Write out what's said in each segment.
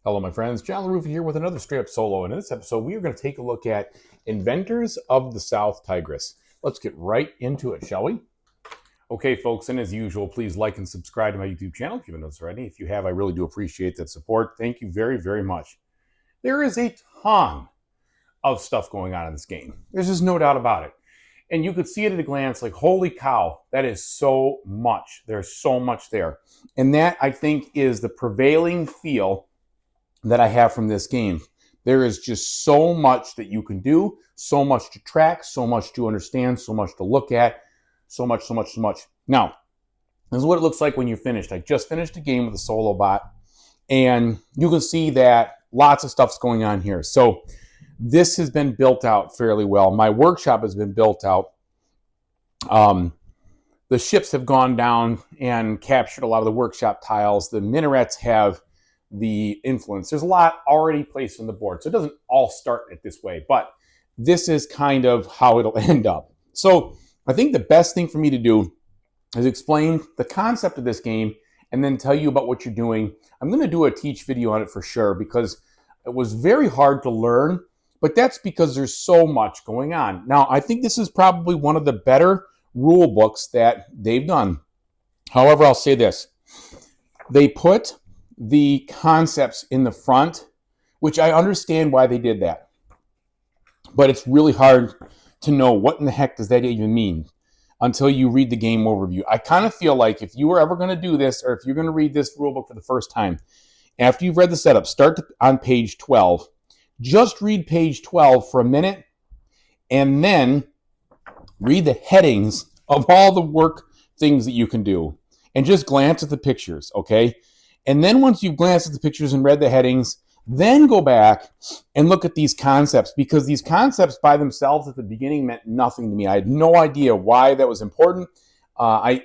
Hello, my friends. John LaRuffa here with another straight up solo. And in this episode, we are going to take a look at Inventors of the South Tigris. Let's get right into it, shall we? Okay, folks, and as usual, please like and subscribe to my YouTube channel if you haven't done so already. If you have, I really do appreciate that support. Thank you very, very much. There is a ton of stuff going on in this game. There's just no doubt about it. And you could see it at a glance like, holy cow, that is so much. There's so much there. And that, I think, is the prevailing feel that I have from this game. There is just so much that you can do, so much to track, so much to understand, so much to look at, so much. Now, this is what it looks like when you're finished. I just finished a game with a solo bot, and you can see that lots of stuff's going on here. So this has been built out fairly well. My workshop has been built out. The ships have gone down and captured a lot of the workshop tiles. The minarets have the influence. There's a lot already placed on the board. So it doesn't all start it this way, but this is kind of how it'll end up. So I think the best thing for me to do is explain the concept of this game and then tell you about what you're doing. I'm going to do a teach video on it for sure because it was very hard to learn, but that's because there's so much going on. Now, I think this is probably one of the better rule books that they've done. However, I'll say this. They put the concepts in the front, which I understand why they did that. But it's really hard to know what in the heck does that even mean until you read the game overview. I kind of feel like if you were ever going to do this, or if you're going to read this rulebook for the first time, after you've read the setup, start on page 12. Just read page 12 for a minute, and then read the headings of all the work things that you can do. And just glance at the pictures, okay? And then once you've glanced at the pictures and read the headings, then go back and look at these concepts, because these concepts by themselves at the beginning meant nothing to me. I had no idea why that was important.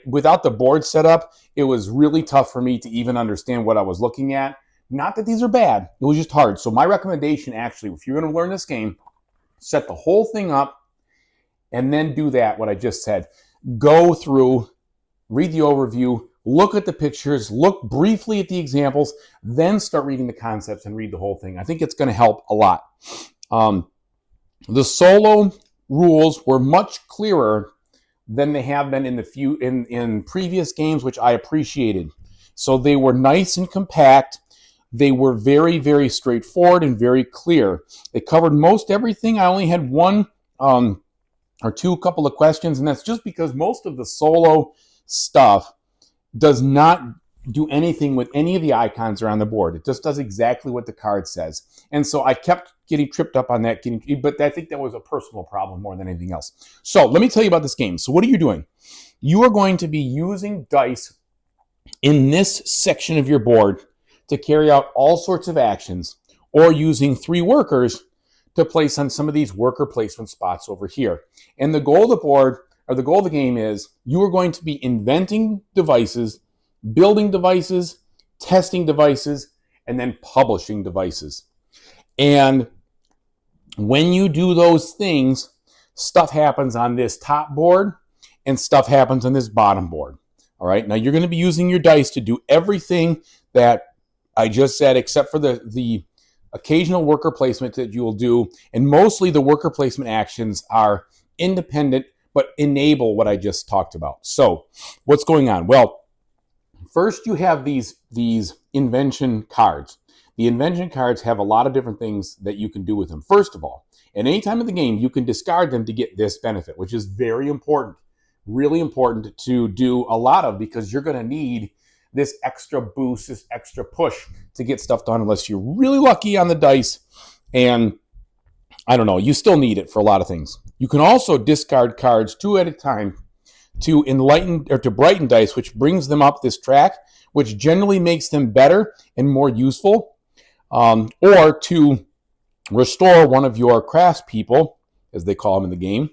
Without the board set up, it was really tough for me to even understand what I was looking at. Not that these are bad. It was just hard. So my recommendation, actually, if you're going to learn this game, set the whole thing up and then do that, what I just said. Go through, read the overview, look at the pictures, look briefly at the examples, then start reading the concepts and read the whole thing. I think it's going to help a lot. The solo rules were much clearer than they have been in previous games, which I appreciated. So they were nice and compact. They were very, very straightforward and very clear. They covered most everything. I only had one or two couple of questions, and that's just because most of the solo stuff does not do anything with any of the icons around the board. It just does exactly what the card says. And so I kept getting tripped up on that, but I think that was a personal problem more than anything else. So let me tell you about this game. So what are you doing? You are going to be using dice in this section of your board to carry out all sorts of actions, or using 3 workers to place on some of these worker placement spots over here. And the goal of the board, or the goal of the game, is you are going to be inventing devices, building devices, testing devices, and then publishing devices. And when you do those things, stuff happens on this top board and stuff happens on this bottom board. All right, now you're going to be using your dice to do everything that I just said, except for the occasional worker placement that you will do. And mostly the worker placement actions are independent, but enable what I just talked about. So what's going on? Well, first you have these invention cards. The invention cards have a lot of different things that you can do with them. First of all, at any time of the game, you can discard them to get this benefit, which is very important, really important to do a lot of, because you're going to need this extra boost, this extra push to get stuff done, unless you're really lucky on the dice. And I don't know, you still need it for a lot of things. You can also discard cards 2 at a time to enlighten or to brighten dice, which brings them up this track, which generally makes them better and more useful, or to restore one of your craftspeople, as they call them in the game,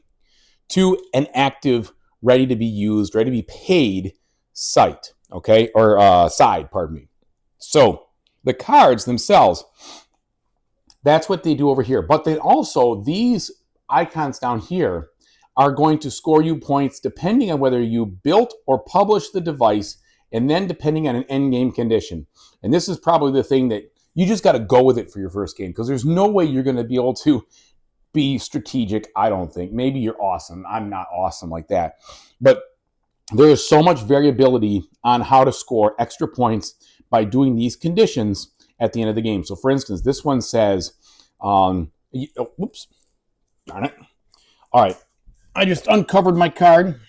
to an active, ready to be used, ready to be paid site, okay, or side, pardon me. So the cards themselves, that's what they do over here. But then also, these icons down here are going to score you points depending on whether you built or published the device, and then depending on an end game condition. And this is probably the thing that You just got to go with it for your first game because there's no way you're going to be able to be strategic, I don't think. Maybe you're awesome. I'm not awesome like that. But there is so much variability on how to score extra points by doing these conditions at the end of the game. So for instance, this one says, whoops, darn it. All right, I just uncovered my card.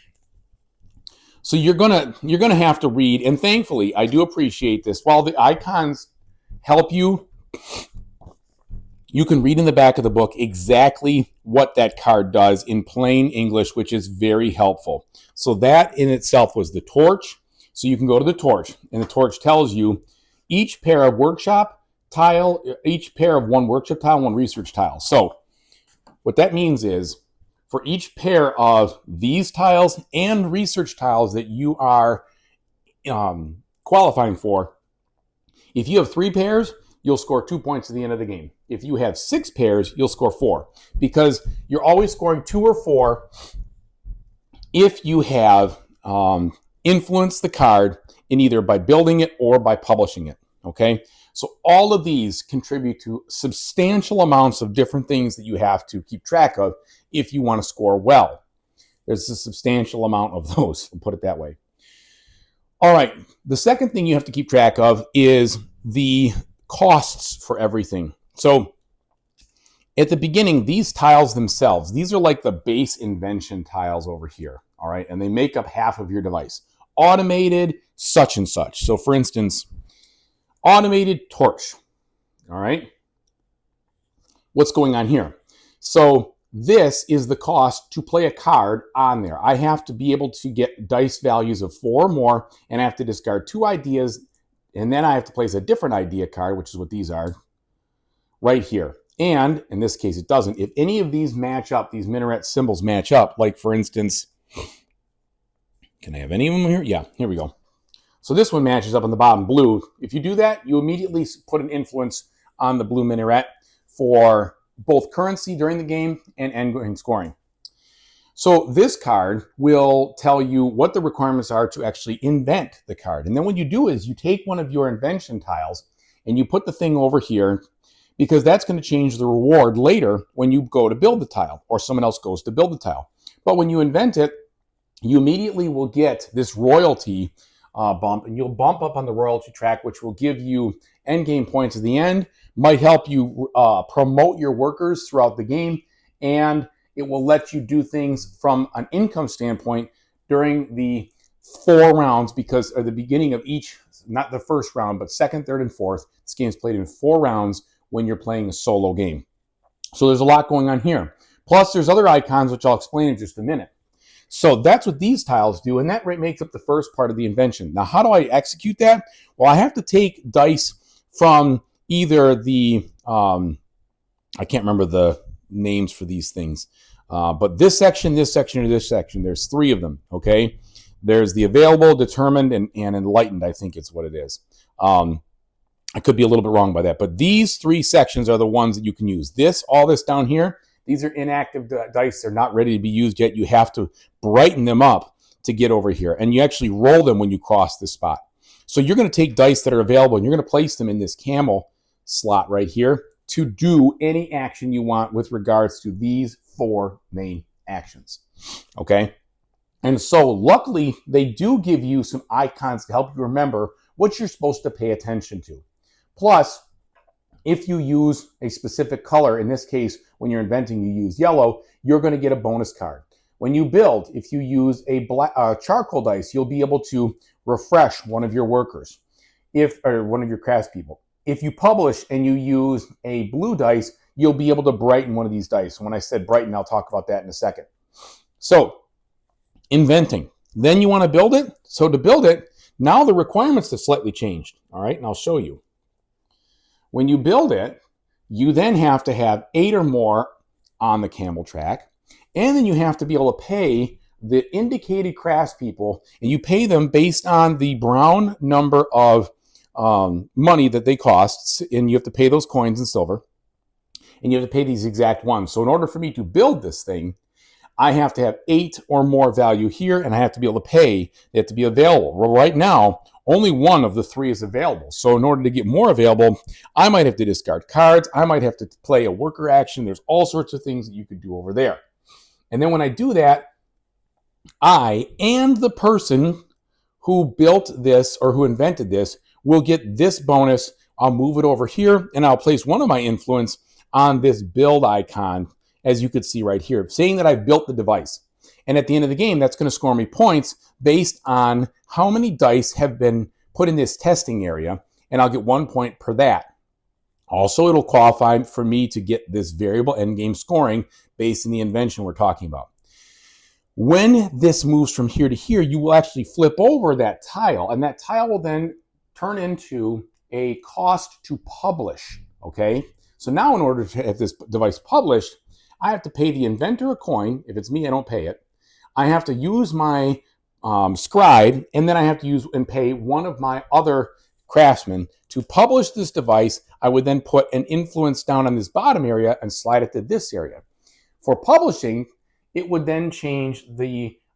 So you're gonna have to read, and thankfully, I do appreciate this. While the icons help you, you can read in the back of the book exactly what that card does in plain English, which is very helpful. So that in itself was the torch. So you can go to the torch, and the torch tells you each pair of workshop tile, each pair of one workshop tile, one research tile. So what that means is for each pair of these tiles and research tiles that you are qualifying for, if you have 3 pairs, you'll score 2 points at the end of the game. If you have 6 pairs, you'll score 4 because you're always scoring 2 or 4 if you have influenced the card in either by building it or by publishing it, okay? So all of these contribute to substantial amounts of different things that you have to keep track of if you want to score well. There's a substantial amount of those, I'll put it that way. All right, the second thing you have to keep track of is the costs for everything. So at the beginning, these tiles themselves, these are like the base invention tiles over here, all right? And they make up half of your device. Automated, such and such. So for instance, automated torch, all right? What's going on here? So this is the cost to play a card on there. I have to be able to get dice values of 4 or more, and I have to discard 2 ideas, and then I have to place a different idea card, which is what these are, right here. And in this case, it doesn't. If any of these match up, these minaret symbols match up, like for instance, can I have any of them here? Yeah, here we go. So this one matches up on the bottom, blue. If you do that, you immediately put an influence on the blue minaret for both currency during the game and endgame scoring. So this card will tell you what the requirements are to actually invent the card. And then what you do is you take one of your invention tiles and you put the thing over here because that's going to change the reward later when you go to build the tile or someone else goes to build the tile. But when you invent it, you immediately will get this royalty bump, and you'll bump up on the royalty track, which will give you endgame points at the end, might help you promote your workers throughout the game, and it will let you do things from an income standpoint during the 4 rounds because at the beginning of each, not the first round, but second, third, and fourth, this game is played in 4 rounds when you're playing a solo game. So there's a lot going on here. Plus, there's other icons, which I'll explain in just a minute. So that's what these tiles do, and that makes up the first part of the invention. Now, how do I execute that? Well, I have to take dice from either the, I can't remember the names for these things, but this section, or this section, there's 3 of them, okay? There's the available, determined, and enlightened, I think it's what it is. I could be a little bit wrong by that, but these 3 sections are the ones that you can use. All this down here, these are inactive dice. They're not ready to be used yet. You have to brighten them up to get over here. And you actually roll them when you cross this spot. So you're going to take dice that are available and you're going to place them in this camel slot right here to do any action you want with regards to these 4 main actions. Okay? And so luckily, they do give you some icons to help you remember what you're supposed to pay attention to. Plus, if you use a specific color, in this case, when you're inventing, you use yellow, you're going to get a bonus card. When you build, if you use a charcoal dice, you'll be able to refresh one of your workers, or one of your craftspeople. If you publish and you use a blue dice, you'll be able to brighten one of these dice. When I said brighten, I'll talk about that in a second. So, inventing. Then you want to build it. So to build it, now the requirements have slightly changed. All right, and I'll show you. When you build it, you then have to have 8 or more on the camel track, and then you have to be able to pay the indicated craftspeople, and you pay them based on the brown number of money that they cost, and you have to pay those coins in silver, and you have to pay these exact ones. So in order for me to build this thing, I have to have 8 or more value here, and I have to be able to pay. They have to be available. Well, right now, only one of the three is available. So in order to get more available, I might have to discard cards. I might have to play a worker action. There's all sorts of things that you could do over there. And then when I do that, I and the person who built this or who invented this will get this bonus. I'll move it over here and I'll place one of my influence on this build icon, as you could see right here, saying that I've built the device. And at the end of the game, that's going to score me points based on how many dice have been put in this testing area, and I'll get 1 point per that. Also, it'll qualify for me to get this variable endgame scoring based on the invention we're talking about. When this moves from here to here, you will actually flip over that tile, and that tile will then turn into a cost to publish, okay? So now in order to have this device published, I have to pay the inventor a coin. If it's me, I don't pay it. I have to use my scribe, and then I have to use and pay one of my other craftsmen to publish this device. I would then put an influence down on this bottom area and slide it to this area. For publishing, it would then change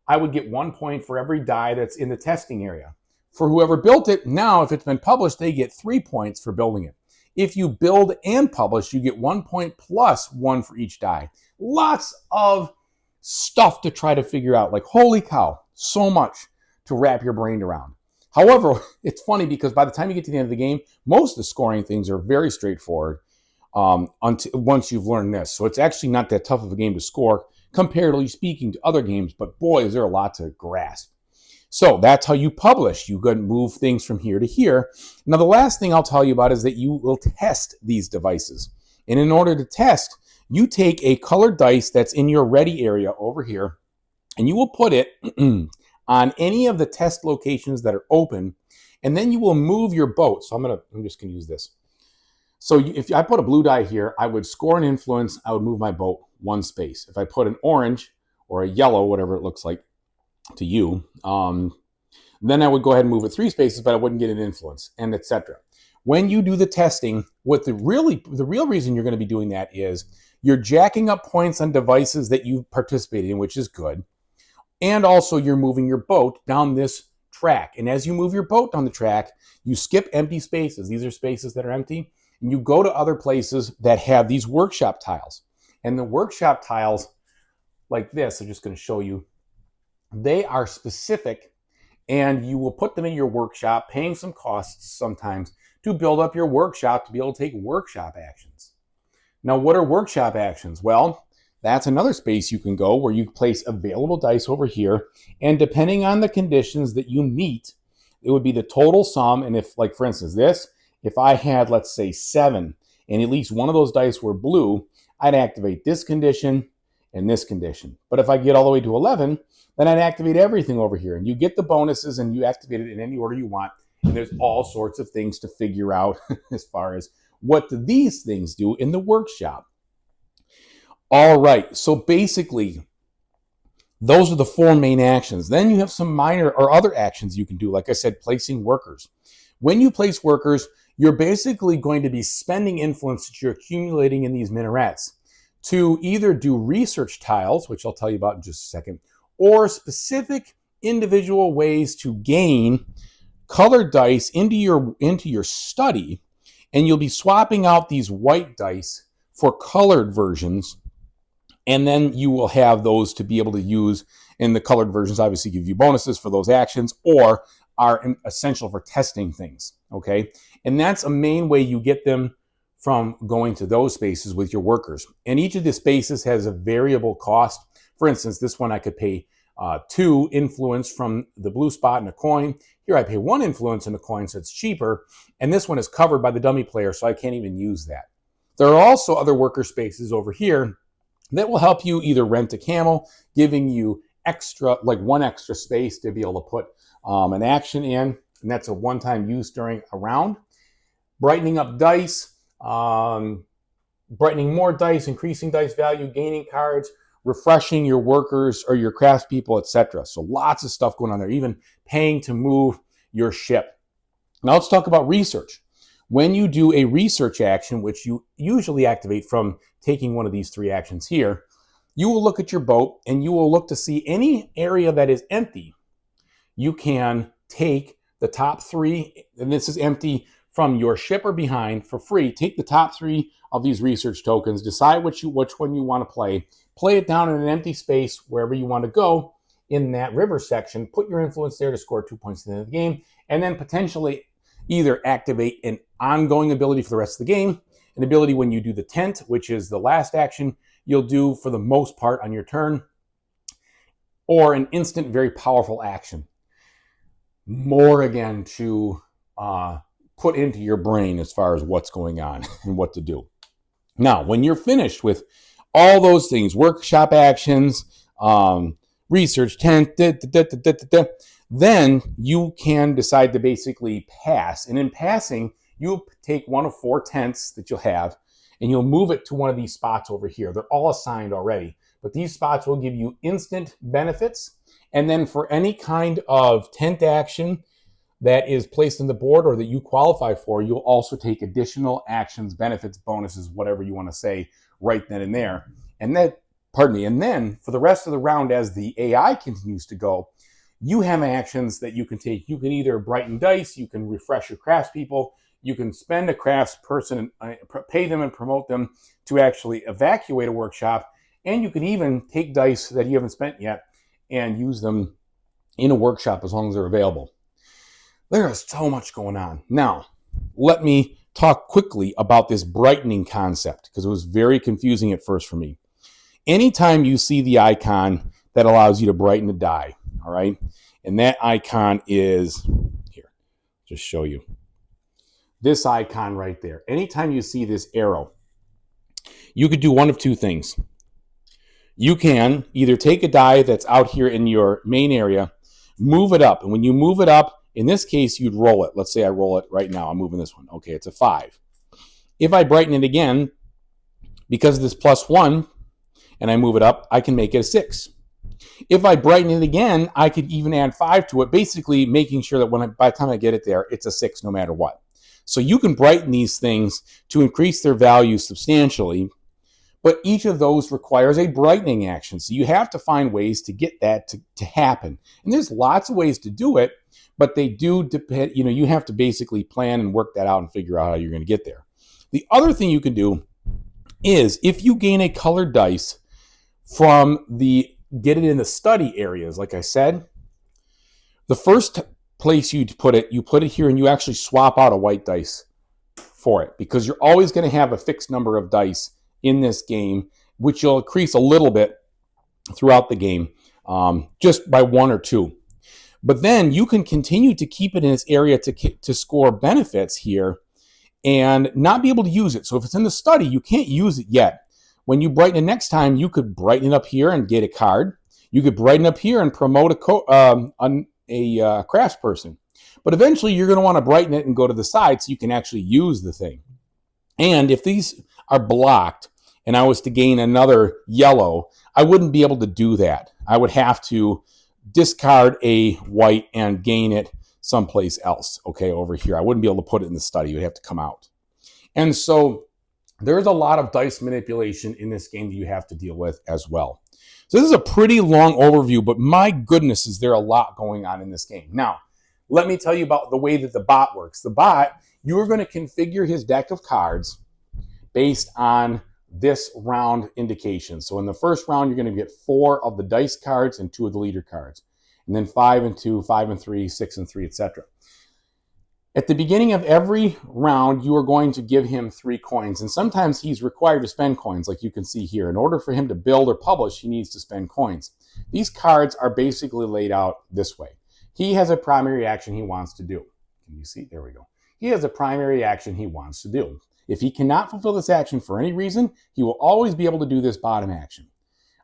I would get 1 point for every die that's in the testing area. For whoever built it, now if it's been published, they get 3 points for building it. If you build and publish, you get 1 point plus 1 for each die. Lots of stuff to try to figure out. Like, holy cow, so much to wrap your brain around. However, it's funny because by the time you get to the end of the game, most of the scoring things are very straightforward once you've learned this. So it's actually not that tough of a game to score, comparatively speaking to other games, but boy, is there a lot to grasp. So that's how you publish. You can move things from here to here. Now, the last thing I'll tell you about is that you will test these devices. And in order to test, you take a colored dice that's in your ready area over here, and you will put it on any of the test locations that are open, and then you will move your boat. So I'm just going to use this. So if I put a blue die here, I would score an influence. I would move my boat 1 space. If I put an orange or a yellow, whatever it looks like to you, then I would go ahead and move it 3 spaces, but I wouldn't get an influence, and etc. When you do the testing, the real reason you're going to be doing that is you're jacking up points on devices that you participated in, which is good. And also you're moving your boat down this track. And as you move your boat down the track, you skip empty spaces. These are spaces that are empty. And you go to other places that have these workshop tiles. And the workshop tiles like this, I'm just going to show you, they are specific, and you will put them in your workshop, paying some costs sometimes to build up your workshop to be able to take workshop actions. Now, what are workshop actions? Well, that's another space you can go where you place available dice over here, and depending on the conditions that you meet, it would be the total sum. And if, like for instance, if I had, let's say 7, and at least one of those dice were blue, I'd activate this condition and this condition. But if I get all the way to 11, then I'd activate everything over here. And you get the bonuses and you activate it in any order you want. And there's all sorts of things to figure out as far as what do these things do in the workshop. All right, so basically, those are the 4 main actions. Then you have some minor or other actions you can do. Like I said, placing workers. When you place workers, you're basically going to be spending influence that you're accumulating in these minarets to either do research tiles, which I'll tell you about in just a second, or specific individual ways to gain colored dice into your study, and you'll be swapping out these white dice for colored versions, and then you will have those to be able to use. And the colored versions obviously give you bonuses for those actions or are essential for testing things, okay? And that's a main way you get them from going to those spaces with your workers. And each of the spaces has a variable cost. For instance, this one I could pay 2 influence from the blue spot and a coin. Here I pay 1 influence and a coin, so it's cheaper. And this one is covered by the dummy player, so I can't even use that. There are also other worker spaces over here that will help you either rent a camel, giving you extra, like 1 extra space to be able to put an action in, and that's a one-time use during a round. Brightening up dice, brightening more dice, increasing dice value, gaining cards, refreshing your workers or your craftspeople, etc. So lots of stuff going on there, even paying to move your ship. Now let's talk about research. When you do a research action, which you usually activate from taking one of these 3 actions here, you will look at your boat and you will look to see any area that is empty. You can take the top 3, and this is empty from your ship or behind for free. Take the top 3 of these research tokens, decide which one you want to play it down in an empty space wherever you want to go in that river section, put your influence there to score 2 points at the end of the game, and then potentially either activate an ongoing ability for the rest of the game, an ability when you do the tent, which is the last action you'll do for the most part on your turn, or an instant, very powerful action. More again to put into your brain as far as what's going on and what to do. Now, when you're finished with all those things, workshop actions, research, tent, then you can decide to basically pass. And in passing, you'll take one of 4 tents that you'll have, and you'll move it to one of these spots over here. They're all assigned already, but these spots will give you instant benefits. And then for any kind of tent action that is placed on the board or that you qualify for, you'll also take additional actions, benefits, bonuses, whatever you want to say right then and there. And then for the rest of the round, as the AI continues to go, you have actions that you can take. You can either brighten dice, you can refresh your craftspeople, you can spend a craftsperson and pay them and promote them to actually evacuate a workshop, and you can even take dice that you haven't spent yet and use them in a workshop as long as they're available. There is so much going on. Now, let me talk quickly about this brightening concept, because it was very confusing at first for me. Anytime you see the icon that allows you to brighten a die, all right, and that icon is here, just show you this icon right there. Anytime you see this arrow, you could do one of 2 things. You can either take a die that's out here in your main area, move it up, and when you move it up, in this case, you'd roll it. Let's say I roll it right now. I'm moving this one. Okay, it's a 5. If I brighten it again, because of this +1, and I move it up, I can make it a 6. If I brighten it again, I could even add 5 to it, basically making sure that by the time I get it there, it's a 6 no matter what. So you can brighten these things to increase their value substantially, but each of those requires a brightening action. So you have to find ways to get that to happen. And there's lots of ways to do it, but they do depend, you have to basically plan and work that out and figure out how you're going to get there. The other thing you can do is if you gain a colored dice from get it in the study areas, like I said, the first place you put it here, and you actually swap out a white dice for it, because you're always going to have a fixed number of dice in this game, which will increase a little bit throughout the game, just by 1 or 2. But then you can continue to keep it in this area to score benefits here and not be able to use it. So if it's in the study, you can't use it yet. When you brighten it next time, you could brighten it up here and get a card. You could brighten up here and promote a craftsperson. But eventually you're going to want to brighten it and go to the side so you can actually use the thing. And if these are blocked and I was to gain another yellow, I wouldn't be able to do that. I would have to discard a white and gain it someplace else, okay, over here. I wouldn't be able to put it in the study. It would have to come out. And so there's a lot of dice manipulation in this game that you have to deal with as well. So this is a pretty long overview, but my goodness, is there a lot going on in this game. Now, let me tell you about the way that the bot works. The bot, you are going to configure his deck of cards based on this round indication. So in the first round, you're going to get 4 of the dice cards and 2 of the leader cards. And then 5 and 2, 5 and 3, 6 and 3, etc. At the beginning of every round, you are going to give him 3 coins. And sometimes he's required to spend coins, like you can see here. In order for him to build or publish, he needs to spend coins. These cards are basically laid out this way. He has a primary action he wants to do. Can you see? There we go. He has a primary action he wants to do. If he cannot fulfill this action for any reason, he will always be able to do this bottom action,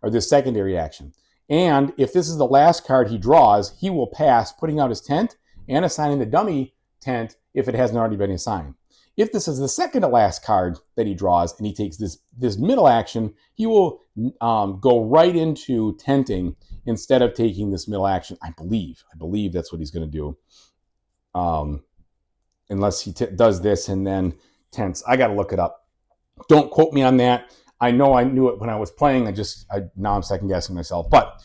or this secondary action. And if this is the last card he draws, he will pass putting out his tent and assigning the dummy tent if it hasn't already been assigned. If this is the second to last card that he draws and he takes this middle action, he will go right into tenting instead of taking this middle action. I believe that's what he's going to do. Unless he does this and then tents. I got to look it up. Don't quote me on that. I know I knew it when I was playing. Now I'm second guessing myself. But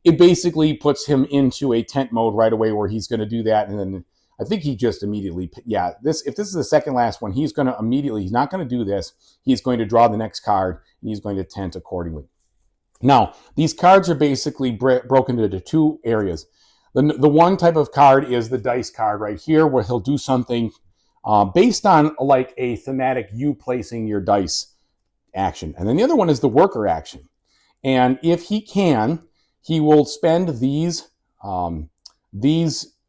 it basically puts him into a tent mode right away where he's going to do that. And then I think he just immediately, yeah, if this is the second last one, he's going to immediately, he's not going to do this. He's going to draw the next card, and he's going to tent accordingly. Now, these cards are basically broken into two areas. The one type of card is the dice card right here, where he'll do something based on like a thematic you placing your dice action. And then the other one is the worker action. And if he can, he will spend these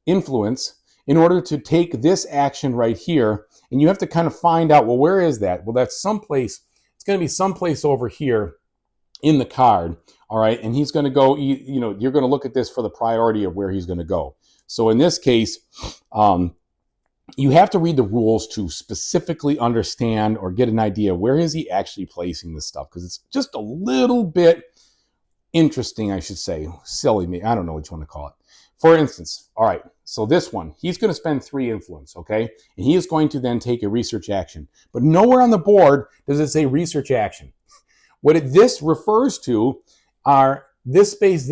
influence in order to take this action right here. And you have to kind of find out, well, where is that? Well, that's someplace, it's going to be someplace over here in the card, all right? And he's going to go, you're going to look at this for the priority of where he's going to go. So in this case, you have to read the rules to specifically understand or get an idea where is he actually placing this stuff, because it's just a little bit interesting, I should say. Silly, I don't know what you want to call it. For instance, all right, so this one, he's going to spend 3 influence, okay? And he is going to then take a research action. But nowhere on the board does it say research action. What this refers to are this space,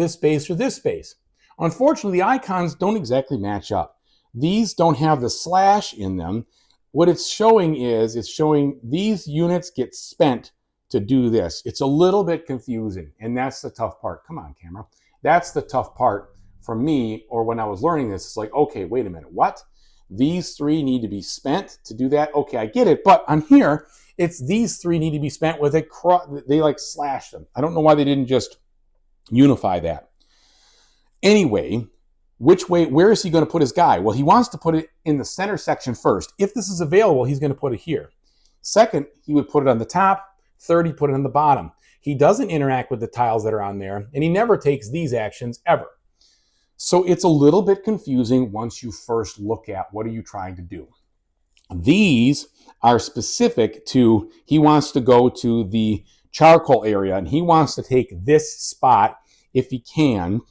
or this space. Unfortunately, the icons don't exactly match up. These don't have the slash in them. What it's showing is, it's showing these units get spent to do this. It's a little bit confusing, and that's the tough part. Come on, camera. That's the tough part for me, or when I was learning this. It's like, okay, wait a minute, what? These 3 need to be spent to do that? Okay, I get it, but on here, it's these 3 need to be spent with they like slash them. I don't know why they didn't just unify that. Anyway, where is he going to put his guy? Well, he wants to put it in the center section first. If this is available, he's going to put it here. Second, he would put it on the top. Third, he put it on the bottom. He doesn't interact with the tiles that are on there, and he never takes these actions ever. So it's a little bit confusing once you first look at what are you trying to do. These are specific to, he wants to go to the charcoal area, and he wants to take this spot if he can,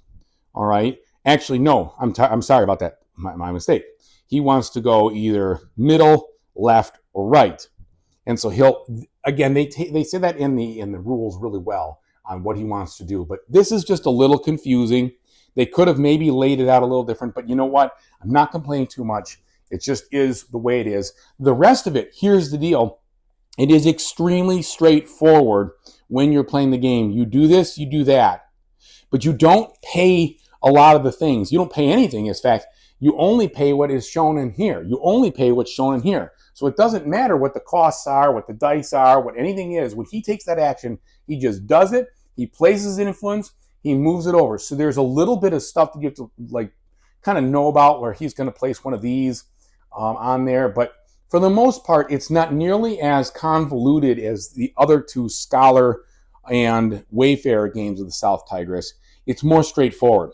all right? Actually, no, I'm sorry about that, my mistake. He wants to go either middle, left, or right. And so he'll, again, they say that in the rules really well on what he wants to do, but this is just a little confusing. They could have maybe laid it out a little different, but you know what? I'm not complaining too much. It just is the way it is. The rest of it, here's the deal. It is extremely straightforward when you're playing the game. You do this, you do that, but you don't pay a lot of the things. You don't pay anything. In fact, you only pay what is shown in here. You only pay what's shown in here. So it doesn't matter what the costs are, what the dice are, what anything is. When he takes that action, he just does it. He places an influence. He moves it over. So there's a little bit of stuff that you have to like kind of know about where he's going to place one of these on there. But for the most part, it's not nearly as convoluted as the other 2 Scholar and Wayfarer games of the South Tigris. It's more straightforward.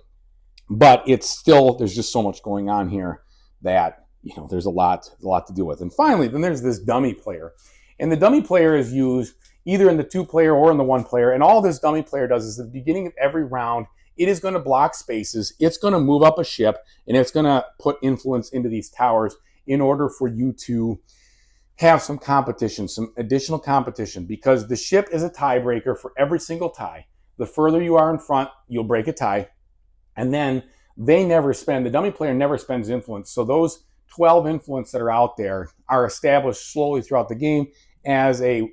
But it's still, there's just so much going on here that, there's a lot to deal with. And finally, then there's this dummy player. And the dummy player is used either in the 2-player or in the 1-player. And all this dummy player does is at the beginning of every round, it is going to block spaces. It's going to move up a ship, and it's going to put influence into these towers in order for you to have some competition, some additional competition, because the ship is a tiebreaker for every single tie. The further you are in front, you'll break a tie. And then the dummy player never spends influence. So those 12 influence that are out there are established slowly throughout the game as a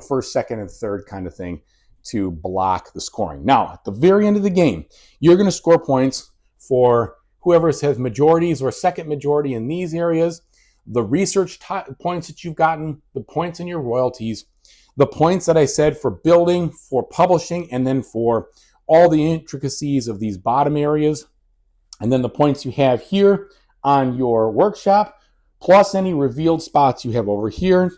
first, second, and third kind of thing to block the scoring. Now, at the very end of the game, you're going to score points for whoever has majorities or second majority in these areas, the research points that you've gotten, the points in your royalties, the points that I said for building, for publishing, and then for all the intricacies of these bottom areas, and then the points you have here on your workshop, plus any revealed spots you have over here,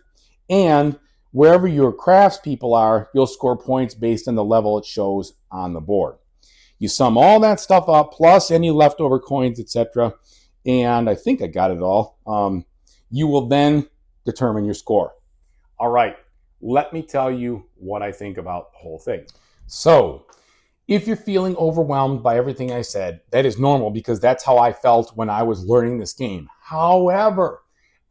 and wherever your craftspeople are, you'll score points based on the level it shows on the board. You sum all that stuff up, plus any leftover coins, etc., and I think I got it all. You will then determine your score. All right, let me tell you what I think about the whole thing. So, if you're feeling overwhelmed by everything I said, that is normal because that's how I felt when I was learning this game. However,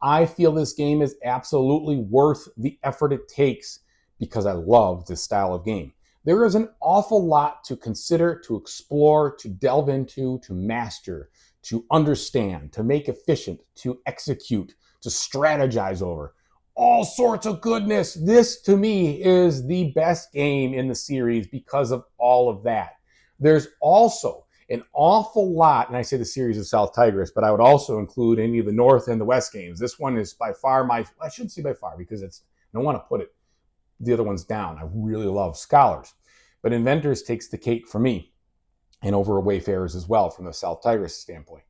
I feel this game is absolutely worth the effort it takes because I love this style of game. There is an awful lot to consider, to explore, to delve into, to master, to understand, to make efficient, to execute, to strategize over. All sorts of goodness. This, to me, is the best game in the series because of all of that. There's also an awful lot, and I say the series of South Tigris, but I would also include any of the North and the West games. This one is by far I shouldn't say by far because I don't want to put the other ones down. I really love Scholars. But Inventors takes the cake for me, and over Wayfarers as well from the South Tigris standpoint.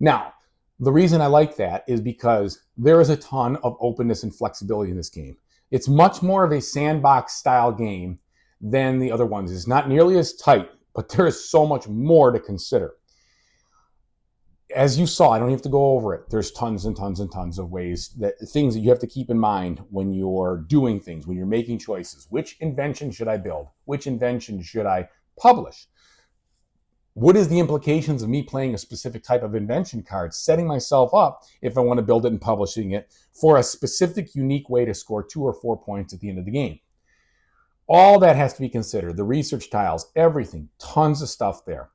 Now, the reason I like that is because there is a ton of openness and flexibility in this game. It's much more of a sandbox style game than the other ones. It's not nearly as tight, but there is so much more to consider. As you saw, I don't have to go over it. There's tons and tons and tons of things that you have to keep in mind when you're doing things, when you're making choices. Which invention should I build? Which invention should I publish? What is the implications of me playing a specific type of invention card, setting myself up, if I want to build it and publishing it, for a specific, unique way to score 2 or 4 points at the end of the game? All that has to be considered. The research tiles, everything, tons of stuff there.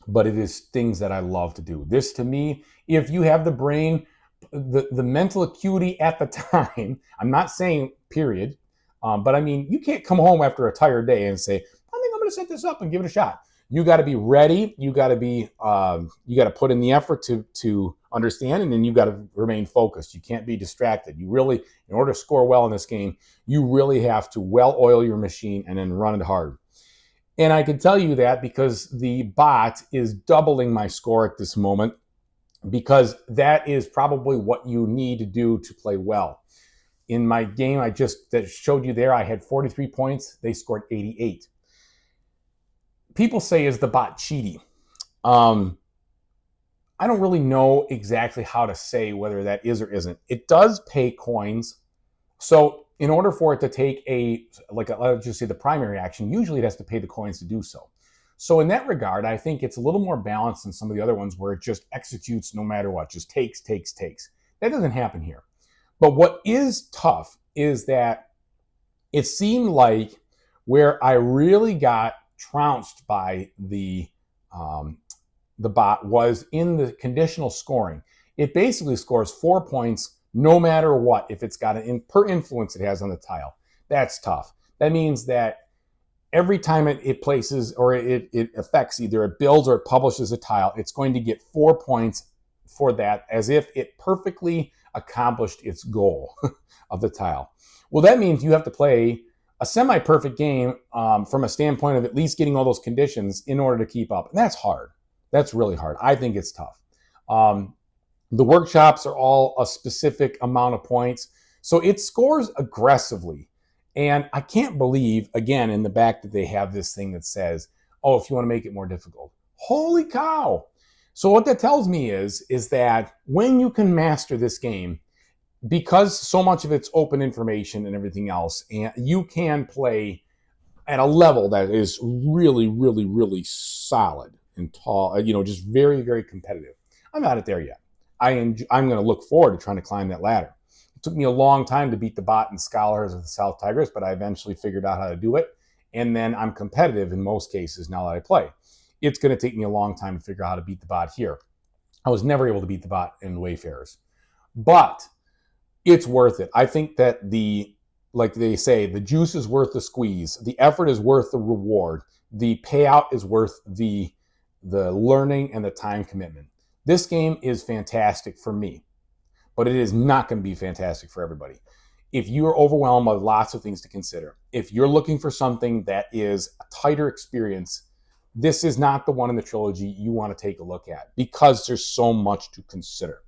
But it is things that I love to do. This, to me, if you have the brain, the mental acuity at the time, I'm not saying period, but I mean, you can't come home after a tired day and say, I think I'm going to set this up and give it a shot. You got to be ready. You got to put in the effort to understand, and then you got to remain focused. You can't be distracted. You really, in order to score well in this game, you really have to well oil your machine and then run it hard. And I can tell you that because the bot is doubling my score at this moment, because that is probably what you need to do to play well. In my game that showed you there, I had 43 points. They scored 88. People say, is the bot cheaty? I don't really know exactly how to say whether that is or isn't. It does pay coins. So in order for it to take let's just say the primary action, usually it has to pay the coins to do so. So in that regard, I think it's a little more balanced than some of the other ones where it just executes no matter what, just takes. That doesn't happen here. But what is tough is that it seemed like where I really got trounced by the bot was in the conditional scoring. It basically scores 4 points no matter what if it's got per influence it has on the tile. That's tough. That means that every time it places or it affects, either it builds or it publishes a tile, it's going to get 4 points for that, as if it perfectly accomplished its goal of the tile. Well, that means you have to play a semi-perfect game from a standpoint of at least getting all those conditions in order to keep up. And that's hard. That's really hard. I think it's tough. The workshops are all a specific amount of points. So it scores aggressively. And I can't believe, again, in the back that they have this thing that says, oh, if you want to make it more difficult. Holy cow. So what that tells me is that when you can master this game, because so much of it's open information and everything else, and you can play at a level that is really, really, really solid and tall, just very, very competitive. I'm not at there yet. I'm going to look forward to trying to climb that ladder. It took me a long time to beat the bot and Scholars of the South Tigris, but I eventually figured out how to do it. And then I'm competitive in most cases now that I play. It's going to take me a long time to figure out how to beat the bot here. I was never able to beat the bot in Wayfarers. But it's worth it. I think that like they say, the juice is worth the squeeze. The effort is worth the reward. The payout is worth the learning and the time commitment. This game is fantastic for me, but it is not going to be fantastic for everybody. If you are overwhelmed by lots of things to consider, if you're looking for something that is a tighter experience, this is not the one in the trilogy you want to take a look at, because there's so much to consider.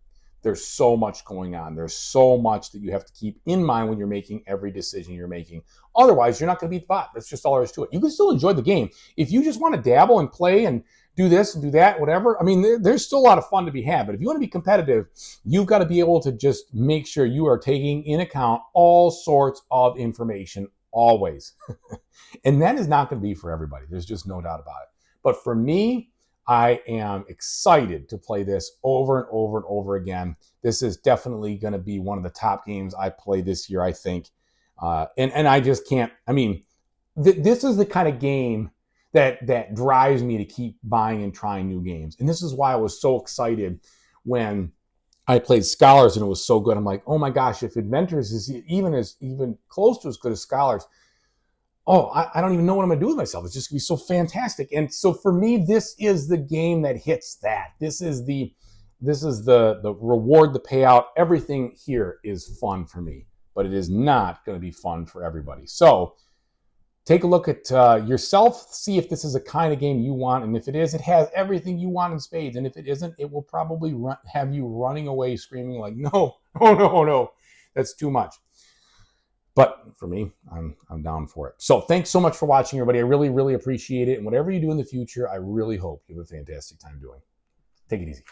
There's so much going on. There's so much that you have to keep in mind when you're making every decision you're making. Otherwise, you're not going to beat the bot. That's just all there is to it. You can still enjoy the game. If you just want to dabble and play and do this and do that, whatever, I mean, there's still a lot of fun to be had. But if you want to be competitive, you've got to be able to just make sure you are taking in account all sorts of information always. And that is not going to be for everybody. There's just no doubt about it. But for me, I am excited to play this over and over and over again. This is definitely going to be one of the top games I play this year, I think. And I just can't, this is the kind of game that drives me to keep buying and trying new games. And this is why I was so excited when I played Scholars and it was so good. I'm like, oh my gosh, if Inventors is even close to as good as Scholars, oh, I don't even know what I'm going to do with myself. It's just going to be so fantastic. And so for me, this is the game that hits that. This is the reward, the payout. Everything here is fun for me, but it is not going to be fun for everybody. So take a look at yourself, see if this is a kind of game you want. And if it is, it has everything you want in spades. And if it isn't, it will probably have you running away screaming like, no, oh, no, that's too much. But for me, I'm down for it. So thanks so much for watching, everybody. I really, really appreciate it. And whatever you do in the future, I really hope you have a fantastic time doing. Take it easy.